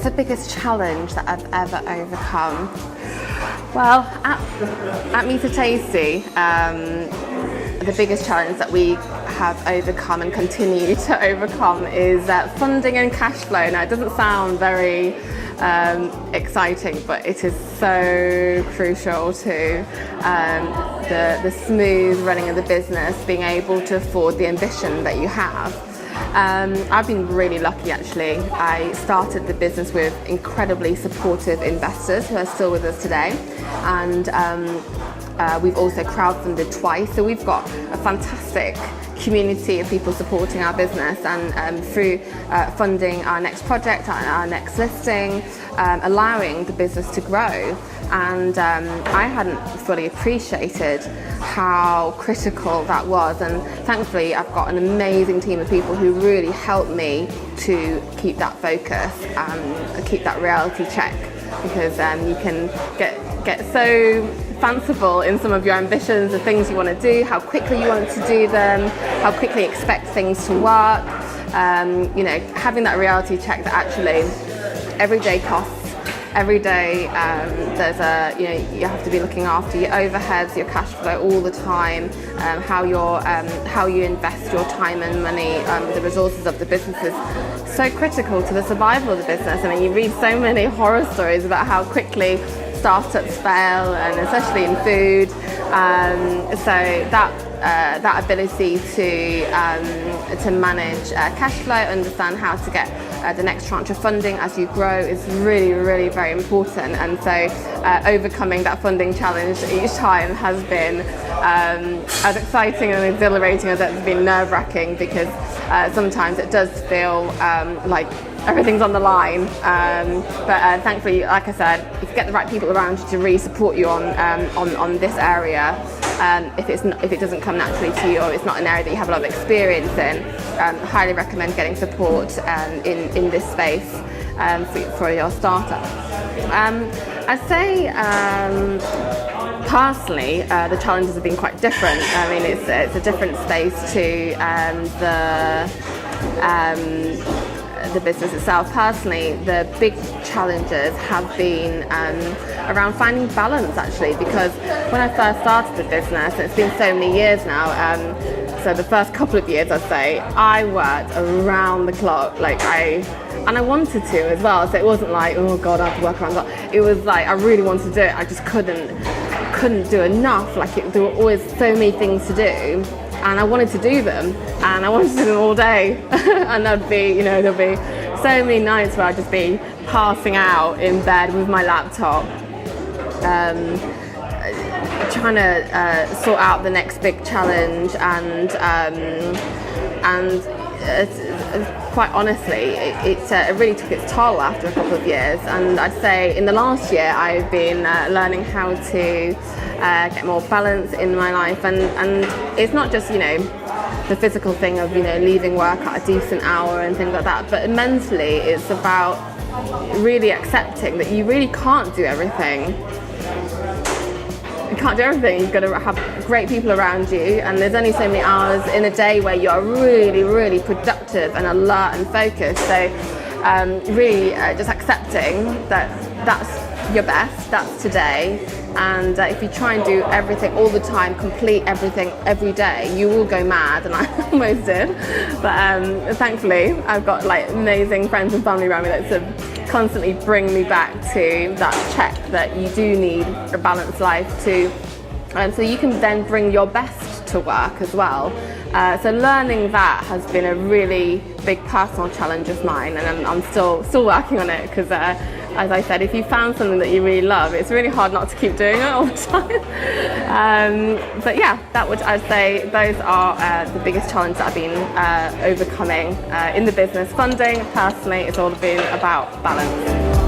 What's the biggest challenge that I've ever overcome? Well, at Miso Tasty, the biggest challenge that we have overcome and continue to overcome is funding and cash flow. Now, it doesn't sound very exciting, but it is so crucial to the smooth running of the business, being able to afford the ambition that you have. I've been really lucky, actually. I started the business with incredibly supportive investors who are still with us today, and we've also crowdfunded twice, so we've got a fantastic community of people supporting our business, and through funding our next project, our next listing, allowing the business to grow. And I hadn't fully appreciated how critical that was, and thankfully I've got an amazing team of people who really helped me to keep that focus and keep that reality check, because you can get so fanciful in some of your ambitions, the things you want to do, how quickly you want to do them, how quickly you expect things to work. Having that reality check that actually every day costs. Every day you have to be looking after your overheads, your cash flow all the time, how you invest your time and money, the resources of the business is so critical to the survival of the business. I mean, you read so many horror stories about how quickly startups fail, and especially in food. So that ability to manage cash flow, understand how to get the next tranche of funding as you grow is really, really very important. And so overcoming that funding challenge each time has been as exciting and exhilarating as it's been nerve-wracking, because sometimes it does feel like everything's on the line, but thankfully, like I said, if you get the right people around you to really support you on this area, if it doesn't come naturally to you, or it's not an area that you have a lot of experience in, highly recommend getting support in this space for your startup. I'd say personally, the challenges have been quite different. I mean, it's a different space to the business itself. Personally, the big challenges have been around finding balance, actually, because when I first started the business, it's been so many years now, so the first couple of years, I'd say, I worked around the clock, and I wanted to as well, so it wasn't like, oh god, I have to work around the clock. It was like, I really wanted to do it, I just couldn't do enough. There were always so many things to do, and I wanted to do them, and I wanted to do them all day. And there'd be so many nights where I'd just be passing out in bed with my laptop, trying to sort out the next big challenge, and quite honestly, it really took its toll after a couple of years. And I'd say in the last year, I've been learning how to get more balance in my life, and it's not just the physical thing of leaving work at a decent hour and things like that, but mentally it's about really accepting that you really can't do everything. You can't do everything. You've got to have great people around you, and there's only so many hours in a day where you are really, really productive and alert and focused. So really just accepting that that's your best, that's today. And if you try and do everything all the time, complete everything every day, you will go mad, and I almost did. But thankfully, I've got amazing friends and family around me that sort of constantly bring me back to that check that you do need a balanced life too, so you can then bring your best to work as well. So learning that has been a really big personal challenge of mine, and I'm still working on it, because as I said, if you found something that you really love, it's really hard not to keep doing it all the time. But yeah, I'd say those are the biggest challenges that I've been overcoming in the business. Funding, personally, it's all been about balance.